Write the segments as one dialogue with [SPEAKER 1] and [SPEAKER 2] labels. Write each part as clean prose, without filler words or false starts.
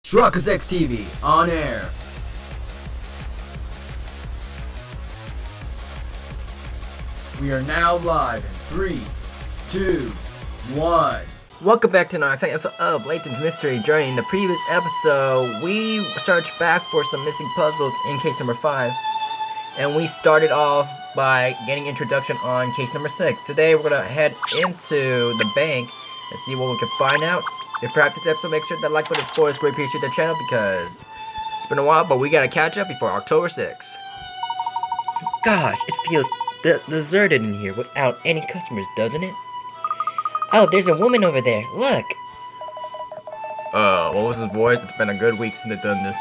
[SPEAKER 1] Truckers X TV on air. We are now live in 3, 2, 1. Welcome back to another exciting episode of Layton's Mystery Journey. In the previous episode, we searched back for some missing puzzles in case number 5. And we started off by getting introduction on case number 6. Today, we're going to head into the bank and see what we can find out. If you're happy with this episode, make sure that like button spoilers great appreciate the channel because it's been a while, but we got to catch up before October 6th. Gosh, it feels deserted in here without any customers, doesn't it? Oh, there's a woman over there. Look. What was his voice? It's been a good week since they've done this.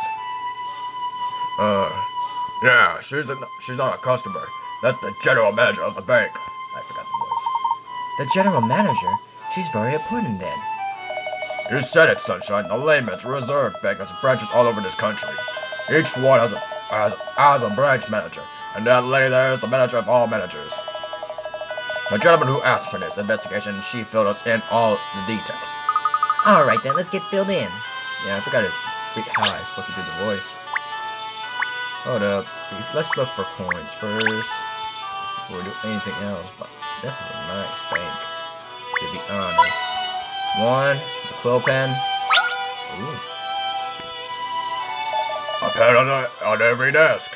[SPEAKER 2] Yeah, she's not a customer. That's the general manager of the bank.
[SPEAKER 1] I forgot the voice. The general manager? She's very important then.
[SPEAKER 2] You said it, Sunshine. The Layman's Reserve Bank has branches all over this country. Each one has a branch manager, and that lady there is the manager of all managers. The gentleman who asked for this investigation, she filled us in all the details.
[SPEAKER 1] Alright then, let's get filled in. Yeah, I forgot how I was supposed to do the voice. Hold up. Let's look for coins first before we do anything else. But this is a nice bank, to be honest. One, the quill pen. Ooh.
[SPEAKER 2] A pen on every desk.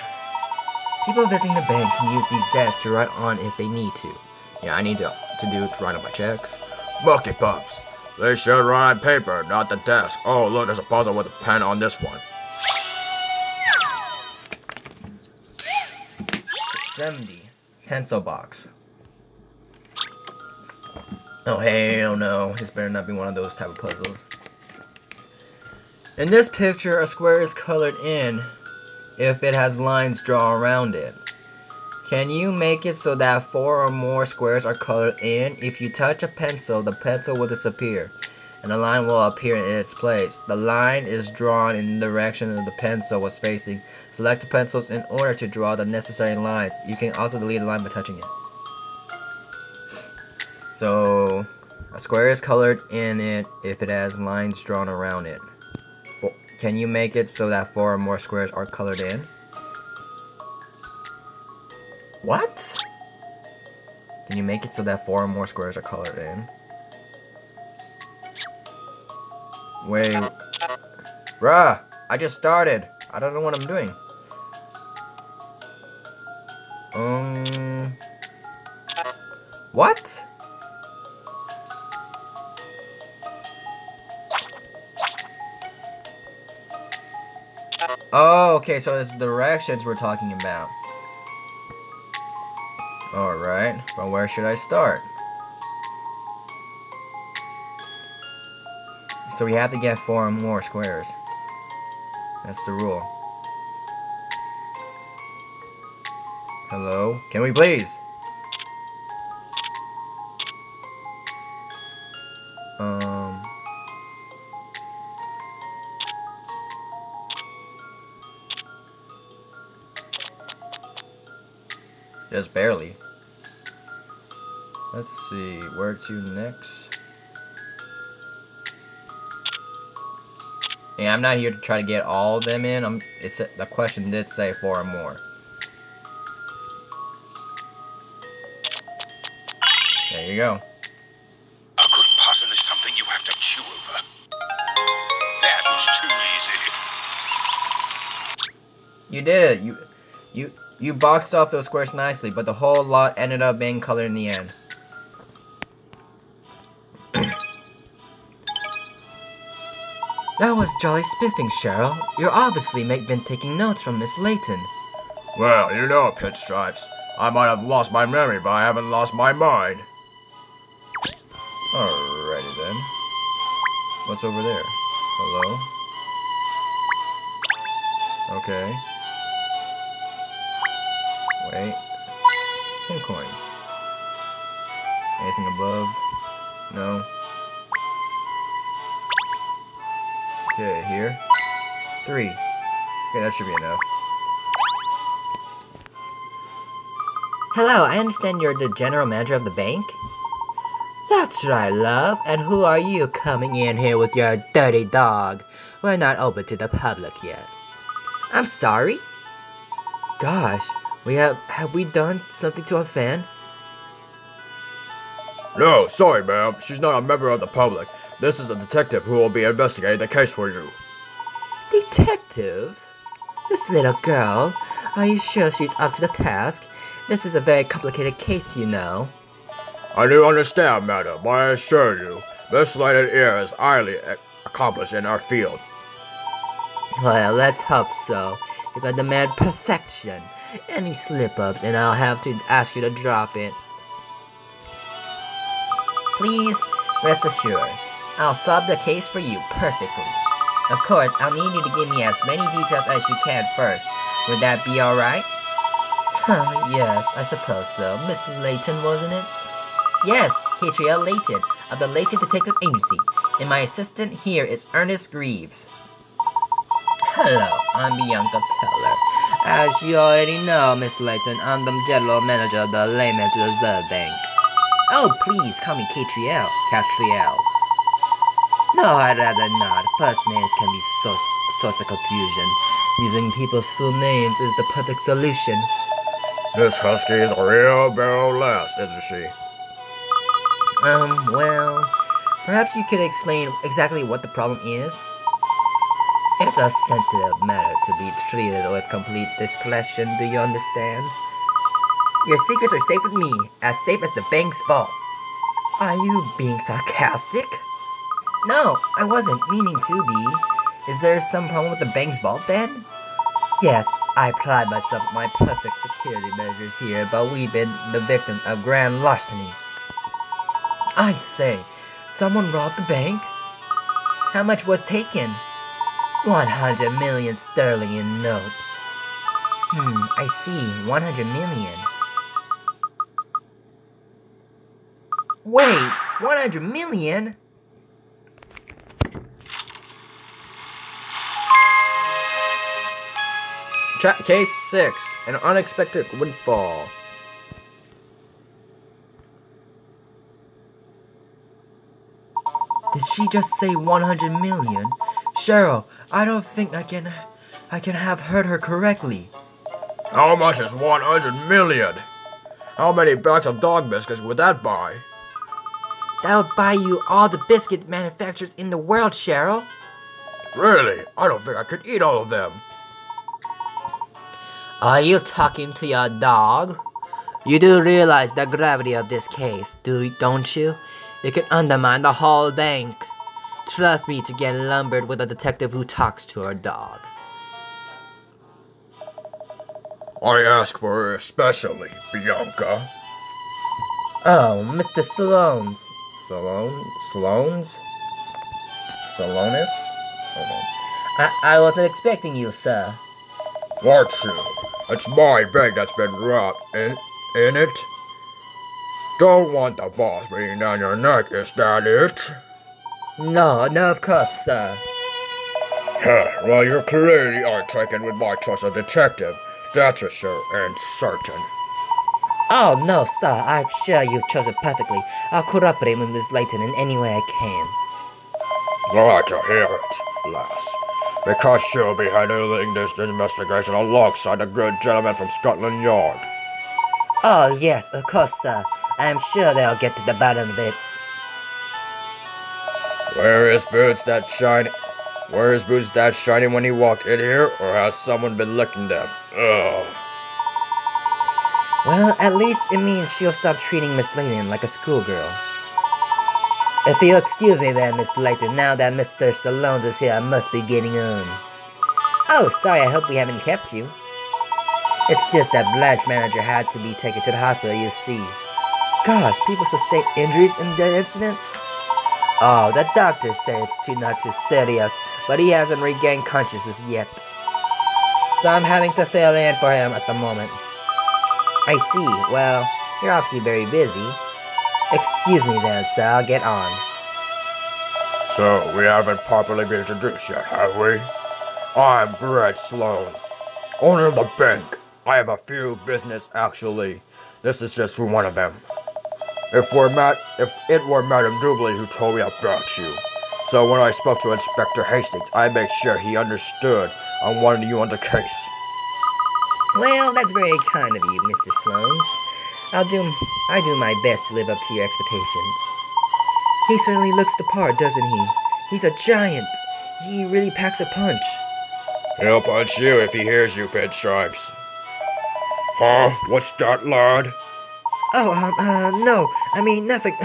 [SPEAKER 1] People visiting the bank can use these desks to write on if they need to. Yeah, I need to write on my checks.
[SPEAKER 2] Monkey pups. They should write on paper, not the desk. Oh, look, there's a puzzle with a pen on this one.
[SPEAKER 1] 70. Pencil box. Oh, hell no. This better not be one of those type of puzzles. In this picture, a square is colored in if it has lines drawn around it. Can you make it so that 4 or more squares are colored in? If you touch a pencil, the pencil will disappear, and a line will appear in its place. The line is drawn in the direction that the pencil was facing. Select the pencils in order to draw the necessary lines. You can also delete a line by touching it. So, a square is colored in it if it has lines drawn around it. Can you make it so that 4 or more squares are colored in? What? Can you make it so that 4 or more squares are colored in? Wait. Bruh, I just started. I don't know what I'm doing. What? Oh, okay, so it's the directions we're talking about. Alright, but where should I start? So we have to get 4 or more squares. That's the rule. Hello? Can we please? Just barely. Let's see, where to next? Yeah, I'm not here to try to get all of them in. The question did say 4 or more. There you go.
[SPEAKER 3] A good puzzle is something you have to chew over. That was too easy.
[SPEAKER 1] You did it. You boxed off those squares nicely, but the whole lot ended up being colored in the end. That was jolly spiffing, Cheryl. You're obviously been taking notes from Miss Layton.
[SPEAKER 2] Well, you know, Pinstripes. I might have lost my memory, but I haven't lost my mind.
[SPEAKER 1] Alrighty then. What's over there? Hello? Okay. Wait. Pin coin. Anything above? No. Okay, here. 3. Okay, that should be enough. Hello, I understand you're the general manager of the bank? That's right, love. And who are you coming in here with your dirty dog? We're not open to the public yet. I'm sorry? Gosh, have we done something to offend?
[SPEAKER 2] No, sorry, ma'am. She's not a member of the public. This is a detective who will be investigating the case for you.
[SPEAKER 1] Detective? This little girl? Are you sure she's up to the task? This is a very complicated case, you know.
[SPEAKER 2] I do understand, madam, but I assure you, Miss Layton is highly accomplished in our field.
[SPEAKER 1] Well, let's hope so, because I demand perfection. Any slip-ups, and I'll have to ask you to drop it. Please, rest assured, I'll solve the case for you perfectly. Of course, I'll need you to give me as many details as you can first. Would that be alright? Yes, I suppose so. Miss Layton, wasn't it? Yes, Katrielle Layton, of the Layton Detective Agency, and my assistant here is Ernest Greaves. Hello, I'm Bianca Teller. As you already know, Miss Layton, I'm the general manager of the Layton Reserve Bank. Oh, please call me Katrielle. No, I'd rather not. First names can be source of confusion. Using people's full names is the perfect solution.
[SPEAKER 2] This husky is a real barrel last, isn't she?
[SPEAKER 1] Well, perhaps you could explain exactly what the problem is? It's a sensitive matter to be treated with complete discretion, do you understand? Your secrets are safe with me, as safe as the bank's vault. Are you being sarcastic? No, I wasn't meaning to be. Is there some problem with the bank's vault then? Yes, I pride myself on my perfect security measures here, but we've been the victim of grand larceny. I say, someone robbed the bank? How much was taken? 100 million sterling in notes. I see, 100 million. Wait, 100 million?
[SPEAKER 2] Case 6, an unexpected windfall.
[SPEAKER 1] Did she just say 100 million? Cheryl, I don't think I can have heard her correctly.
[SPEAKER 2] How much is 100 million? How many bags of dog biscuits would that buy?
[SPEAKER 1] That would buy you all the biscuit manufacturers in the world, Cheryl.
[SPEAKER 2] Really? I don't think I could eat all of them.
[SPEAKER 1] Are you talking to your dog? You do realize the gravity of this case, don't you? It could undermine the whole bank. Trust me to get lumbered with a detective who talks to her dog.
[SPEAKER 2] I ask for her especially, Bianca.
[SPEAKER 1] Oh, Mr. Sloanes. Sloanes? Salonis? Hold on. I wasn't expecting you, sir.
[SPEAKER 2] What, sir? It's my bank that's been robbed, ain't it? Don't want the boss breathing down your neck, is that it?
[SPEAKER 1] No, of course, sir.
[SPEAKER 2] Well, you clearly aren't taken with my trust as a detective. That's for sure and certain.
[SPEAKER 1] Oh, no, sir. I'm sure you've chosen perfectly. I'll cooperate with Miss Layton in any way I can.
[SPEAKER 2] Glad to hear it, lass. Because she'll be handling this investigation alongside the good gentleman from Scotland Yard.
[SPEAKER 1] Oh, yes, of course, sir. I'm sure they'll get to the bottom of it.
[SPEAKER 2] Where is boots that shiny when he walked in here, or has someone been licking them? Ugh.
[SPEAKER 1] Well, at least it means she'll stop treating Miss Layton like a schoolgirl. If you'll excuse me then, Miss Layton, now that Mr. Salones is here, I must be getting on. Oh, sorry, I hope we haven't kept you. It's just that Blanche manager had to be taken to the hospital, you see. Gosh, people sustained injuries in the incident? Oh, the doctors say it's not too serious, but he hasn't regained consciousness yet. So I'm having to fill in for him at the moment. I see. Well, you're obviously very busy. Excuse me then, sir. I'll get on.
[SPEAKER 2] So, we haven't properly been introduced yet, have we? I'm Fred Sloanes, owner of the bank. I have a few business, actually. This is just one of them. if it were Madame Doubly who told me about you. So when I spoke to Inspector Hastings, I made sure he understood I wanted you on the case.
[SPEAKER 1] Well, that's very kind of you, Mr. Sloanes. I do my best to live up to your expectations. He certainly looks the part, doesn't he? He's a giant. He really packs a punch.
[SPEAKER 2] He'll punch you if he hears you, Pinstripes. Huh? What's that, lad?
[SPEAKER 1] Oh, no. I mean, nothing.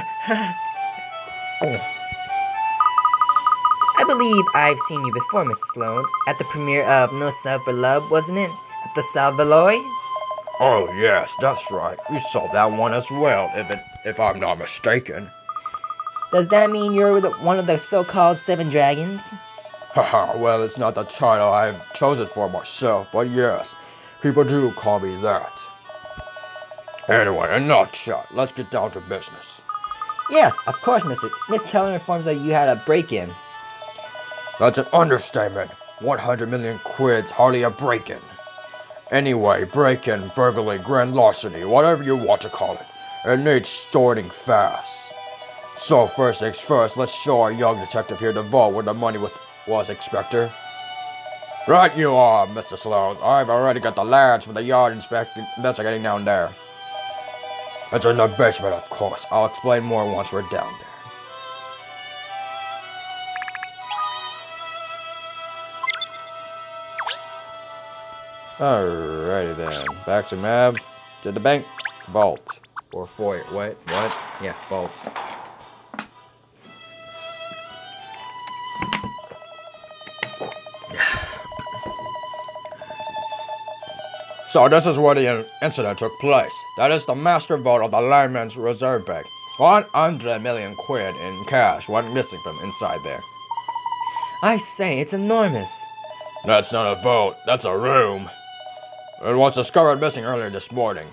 [SPEAKER 1] I believe I've seen you before, Mr. Sloanes, at the premiere of No Love for Love, wasn't it? At the Savoy?
[SPEAKER 2] Oh, yes, that's right. We saw that one as well, if I'm not mistaken.
[SPEAKER 1] Does that mean you're one of the so-called 7 dragons?
[SPEAKER 2] Haha, well, it's not the title I've chosen for myself, but yes, people do call me that. Anyway, enough chat. Let's get down to business.
[SPEAKER 1] Yes, of course, Mr. Miss Teller informs that you had a break-in.
[SPEAKER 2] That's an understatement. 100 million quid's hardly a break-in. Anyway, break-in, burglary, grand larceny, whatever you want to call it. It needs sorting fast. So first things first, let's show our young detective here the vault where the money was, Inspector. Right you are, Mr. Sloanes. I've already got the lads from the yard investigating down there. It's in the basement, of course. I'll explain more once we're down there.
[SPEAKER 1] Alrighty then. Back to Mab. To the bank. Vault. Or foyer. What? Yeah, vault.
[SPEAKER 2] So this is where the incident took place. That is the master vault of the Layman's Reserve Bank. 100 million quid in cash went missing from inside there.
[SPEAKER 1] I say, it's enormous.
[SPEAKER 2] That's not a vault, that's a room. It was discovered missing earlier this morning.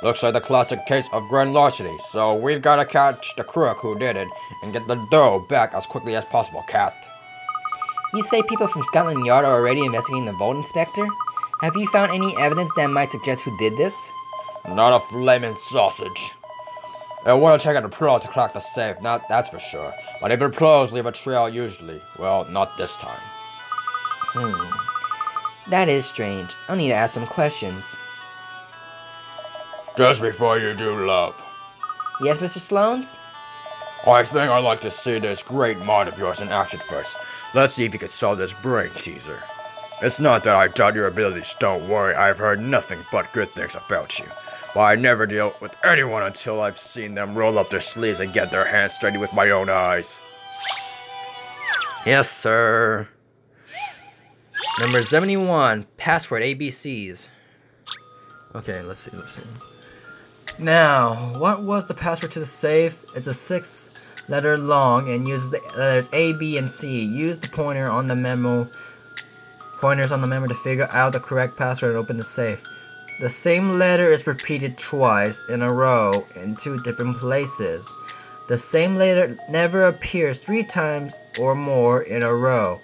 [SPEAKER 2] Looks like the classic case of grand larceny, so we've got to catch the crook who did it and get the dough back as quickly as possible, Cat.
[SPEAKER 1] You say people from Scotland Yard are already investigating the vault, Inspector? Have you found any evidence that might suggest who did this?
[SPEAKER 2] Not a flaming sausage. It would have taken a pro to crack the safe, that's for sure. But even pros leave a trail usually. Well, not this time.
[SPEAKER 1] That is strange. I'll need to ask some questions.
[SPEAKER 2] Just before you do, love.
[SPEAKER 1] Yes, Mr. Sloanes?
[SPEAKER 2] I think I'd like to see this great mind of yours in action first. Let's see if you can solve this brain teaser. It's not that I doubt your abilities, don't worry. I've heard nothing but good things about you. But I never deal with anyone until I've seen them roll up their sleeves and get their hands dirty with my own eyes.
[SPEAKER 1] Yes, sir. Number 71, password ABCs. Okay, let's see. Now, what was the password to the safe? It's a 6-letter long and uses the letters A, B, and C. Use the pointers on the memo to figure out the correct password and open the safe. The same letter is repeated twice in a row in 2 different places. The same letter never appears 3 times or more in a row.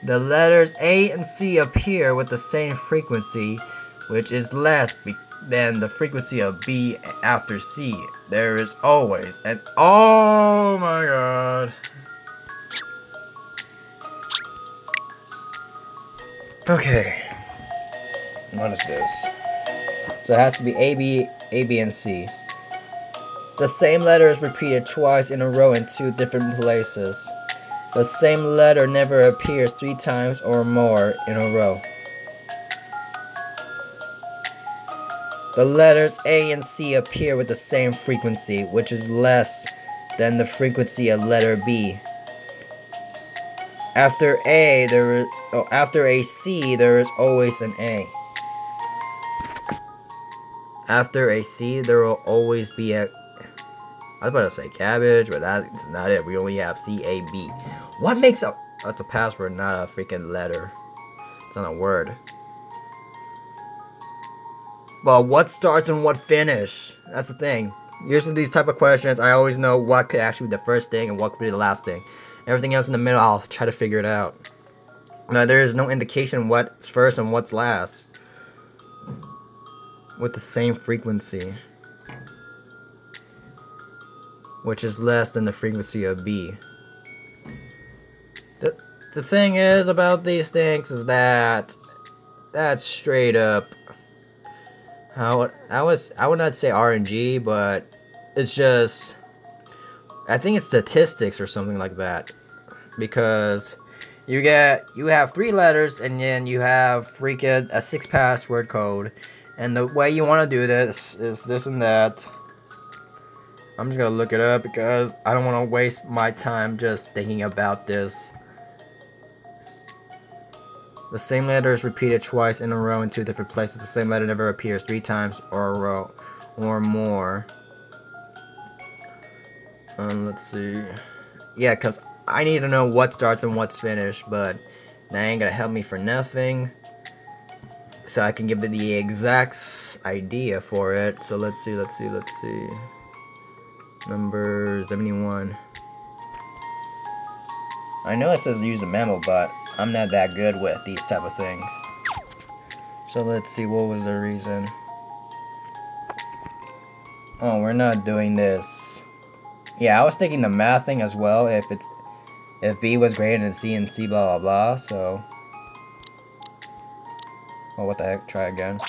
[SPEAKER 1] The letters A and C appear with the same frequency, which is less than the frequency of B after C. There is always an... Oh my god. Okay. What is this? So it has to be A, B, and C. The same letter is repeated twice in a row in 2 different places. The same letter never appears 3 times or more in a row. The letters A and C appear with the same frequency, which is less than the frequency of letter B. After a C, there is always an A. After a C, there will always be a... I was about to say cabbage, but that's not it. We only have C-A-B. What makes up... That's a password, not a freaking letter. It's not a word. But what starts and what finish? That's the thing. Usually these type of questions, I always know what could actually be the first thing and what could be the last thing. Everything else in the middle, I'll try to figure it out. Now, there is no indication what's first and what's last. With the same frequency. which is less than the frequency of B. The thing is about these things is that that's straight up. I would not say RNG, but it's just, I think it's statistics or something like that, because you have 3 letters and then you have freaking a 6 password code, and the way you want to do this is this and that. I'm just gonna look it up because I don't want to waste my time just thinking about this. The same letter is repeated twice in a row in 2 different places. The same letter never appears 3 times or a row or more. Let's see. Yeah, because I need to know what starts and what's finished, but that ain't gonna help me for nothing. So I can give it the exact idea for it. So let's see. Number 71. I know it says use a memo, but I'm not that good with these type of things. So let's see, what was the reason? Oh, we're not doing this. Yeah, I was thinking the math thing as well, if B was greater than C and C blah blah blah, so. Oh, what the heck, try again.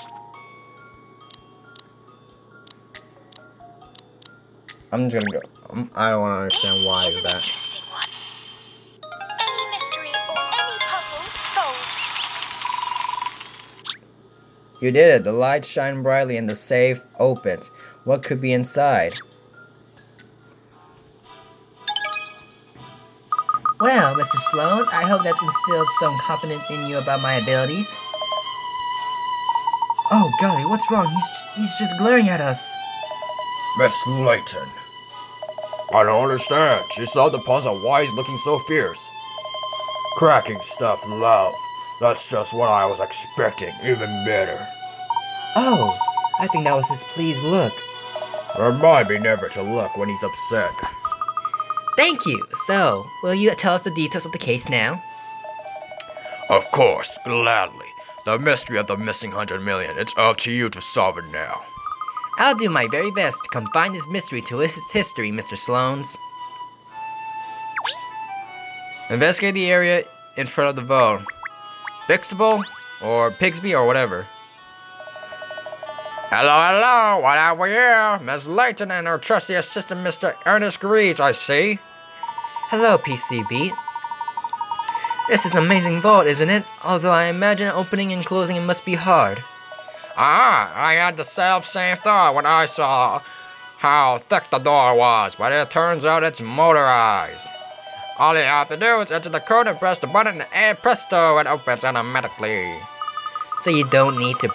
[SPEAKER 1] I'm just gonna go. I don't want to understand why is that. You did it. The lights shine brightly and the safe opens. What could be inside? Well, Mr. Sloan, I hope that's instilled some confidence in you about my abilities. Oh, golly, what's wrong? He's just glaring at us.
[SPEAKER 2] Miss Layton. I don't understand. She saw the puzzle. Why he's looking so fierce? Cracking stuff, love. That's just what I was expecting, even better.
[SPEAKER 1] Oh, I think that was his pleased look.
[SPEAKER 2] Remind me never to look when he's upset.
[SPEAKER 1] Thank you. So, will you tell us the details of the case now?
[SPEAKER 2] Of course, gladly. The mystery of the missing 100 million. It's up to you to solve it now.
[SPEAKER 1] I'll do my very best to confine this mystery to its history, Mr. Sloans. Investigate the area in front of the vault. Bixable, or Pigsby, or whatever.
[SPEAKER 2] Hello, what have we here? Miss Layton and her trusty assistant, Mr. Ernest Greaves, I see.
[SPEAKER 1] Hello, PCB. This is an amazing vault, isn't it? Although I imagine opening and closing it must be hard.
[SPEAKER 2] I had the self-same thought when I saw how thick the door was, but it turns out it's motorized. All you have to do is enter the code and press the button, and presto, it opens automatically.
[SPEAKER 1] So you don't need to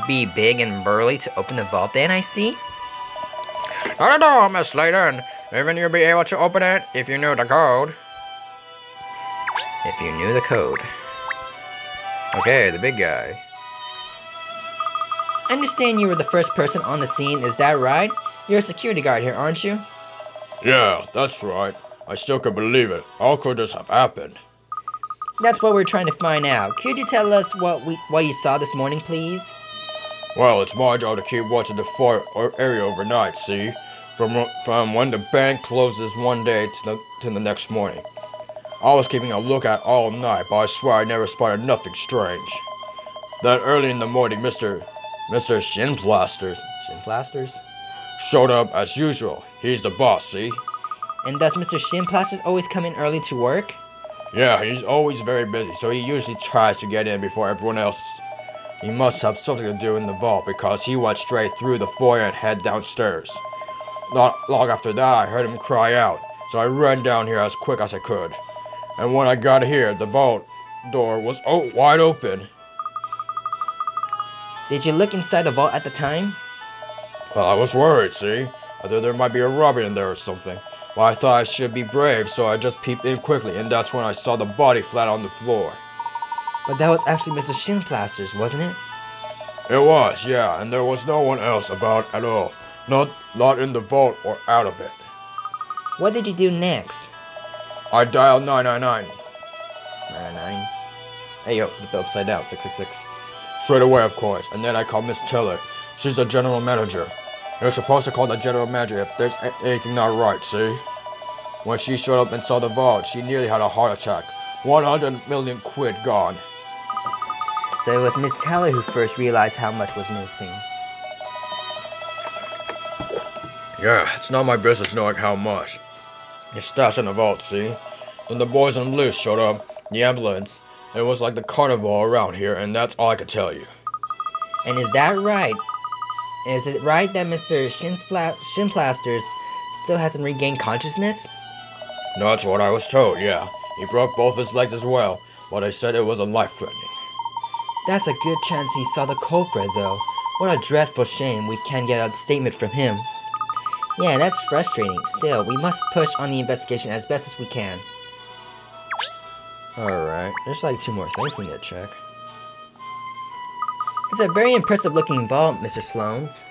[SPEAKER 1] be big and burly to open the vault then, I see?
[SPEAKER 2] Not at all, Miss Layton. Even you'll be able to open it if you knew the code.
[SPEAKER 1] If you knew the code. Okay, the big guy. I understand you were the first person on the scene, is that right? You're a security guard here, aren't you?
[SPEAKER 2] Yeah, that's right. I still can't believe it. How could this have happened?
[SPEAKER 1] That's what we're trying to find out. Could you tell us what you saw this morning, please?
[SPEAKER 2] Well, it's my job to keep watching the fire area overnight, see? From when the bank closes one day to the next morning. I was keeping a lookout all night, but I swear I never spotted nothing strange. Then early in the morning, Mr. Shinplasters showed up as usual. He's the boss, see?
[SPEAKER 1] And does Mr. Shinplasters always come in early to work?
[SPEAKER 2] Yeah, he's always very busy, so he usually tries to get in before everyone else. He must have something to do in the vault because he went straight through the foyer and head downstairs. Not long after that, I heard him cry out, so I ran down here as quick as I could. And when I got here, the vault door was wide open.
[SPEAKER 1] Did you look inside the vault at the time?
[SPEAKER 2] Well, I was worried, see? I thought there might be a robber in there or something. Well, I thought I should be brave, so I just peeped in quickly, and that's when I saw the body flat on the floor.
[SPEAKER 1] But that was actually Mr. Shinplasters, wasn't it?
[SPEAKER 2] It was, yeah, and there was no one else about at all. Not in the vault or out of it.
[SPEAKER 1] What did you do next?
[SPEAKER 2] I dialed 999.
[SPEAKER 1] 999? Hey yo, flip it upside down, 666.
[SPEAKER 2] Straight away, of course, and then I called Miss Tiller. She's the general manager. You're supposed to call the general manager if there's anything not right, see? When she showed up and saw the vault, she nearly had a heart attack. 100 million quid gone.
[SPEAKER 1] So it was Miss Teller who first realized how much was missing.
[SPEAKER 2] Yeah, it's not my business knowing how much. It's stashed in the vault, see? Then the boys on the loose showed up, the ambulance. It was like the carnival around here, and that's all I could tell you.
[SPEAKER 1] And is that right? Is it right that Mr. Shinplasters still hasn't regained consciousness?
[SPEAKER 2] That's what I was told, yeah. He broke both his legs as well, but they said it wasn't life-threatening.
[SPEAKER 1] That's a good chance he saw the culprit, though. What a dreadful shame we can't get a statement from him. Yeah, that's frustrating. Still, we must push on the investigation as best as we can. Alright, there's like 2 more things we need to check. It's a very impressive looking vault, Mr. Sloane's.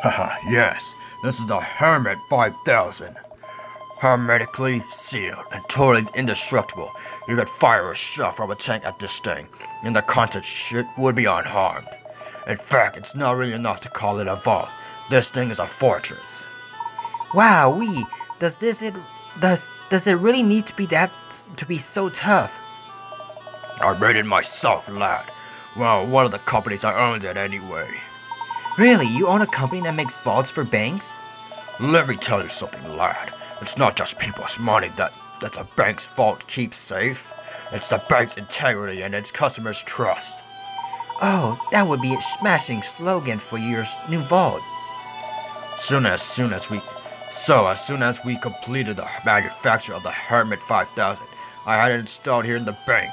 [SPEAKER 2] Haha, yes. This is the Hermit 5000. Hermetically sealed and totally indestructible. You could fire a shot from a tank at this thing, and the contents would be unharmed. In fact, it's not really enough to call it a vault. This thing is a fortress.
[SPEAKER 1] Wow, does it really need to be so tough?
[SPEAKER 2] I made it myself, lad. Well, one of the companies I owned it anyway.
[SPEAKER 1] Really? You own a company that makes vaults for banks?
[SPEAKER 2] Let me tell you something, lad. It's not just people's money that's a bank's vault keeps safe. It's the bank's integrity and its customers' trust.
[SPEAKER 1] Oh, that would be a smashing slogan for your new vault.
[SPEAKER 2] As soon as we completed the manufacture of the Hermit 5000, I had it installed here in the bank.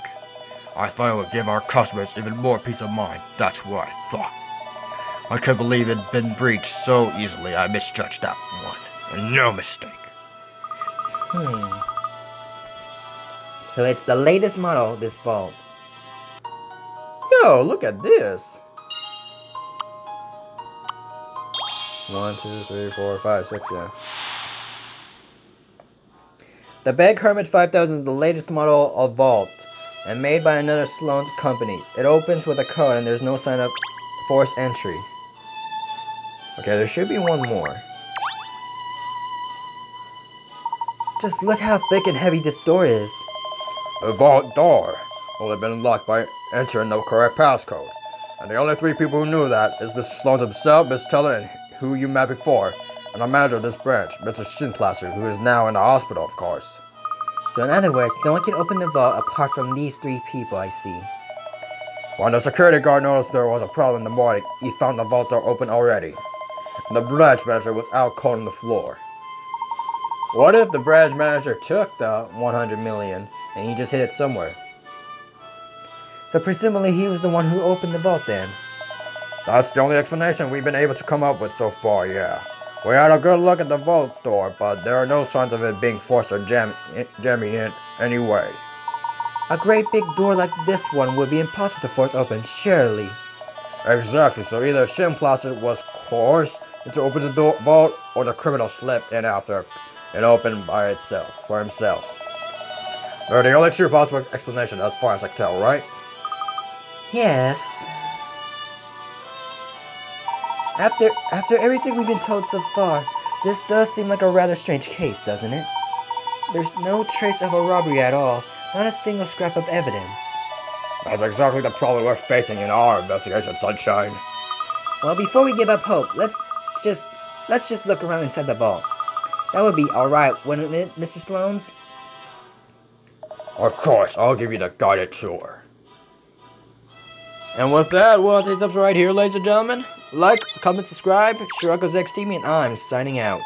[SPEAKER 2] I thought it would give our customers even more peace of mind. That's what I thought. I couldn't believe it had been breached so easily. I misjudged that one. And no mistake.
[SPEAKER 1] So it's the latest model, this vault. Yo, look at this. 1, 2, 3, 4, 5, 6, yeah. The Bank Hermit 5000 is the latest model of vault, and made by another Sloan's companies. It opens with a code and there's no sign of forced entry. Okay, there should be one more. Just look how thick and heavy this door is.
[SPEAKER 2] The vault door only been unlocked by entering the correct passcode. And the only 3 people who knew that is Mr. Sloan himself, Miss Teller, and who you met before, and the manager of this branch, Mr. Shinplaster, who is now in the hospital, of course.
[SPEAKER 1] So in other words, no one can open the vault apart from these 3 people, I see.
[SPEAKER 2] When the security guard noticed there was a problem in the morning, he found the vault door open already. And the branch manager was out cold on the floor.
[SPEAKER 1] What if the branch manager took the 100 million and he just hid it somewhere? So presumably he was the one who opened the vault then.
[SPEAKER 2] That's the only explanation we've been able to come up with so far, yeah. We had a good look at the vault door, but there are no signs of it being forced or jamming in any way.
[SPEAKER 1] A great big door like this one would be impossible to force open, surely.
[SPEAKER 2] Exactly, so either Shinplaster was coerced into opening the vault, or the criminal slipped in after it opened by itself, for himself. They're the only 2 possible explanations as far as I can tell, right?
[SPEAKER 1] Yes. After everything we've been told so far, this does seem like a rather strange case, doesn't it? There's no trace of a robbery at all, not a single scrap of evidence.
[SPEAKER 2] That's exactly the problem we're facing in our investigation, Sunshine.
[SPEAKER 1] Well, before we give up hope, let's just look around inside the vault. That would be alright, wouldn't it, Mr. Sloane's?
[SPEAKER 2] Of course, I'll give you the guided tour.
[SPEAKER 1] And with that, we'll take this episode right here, ladies and gentlemen. Like, comment, subscribe. Shiraka's XTV, and I'm signing out.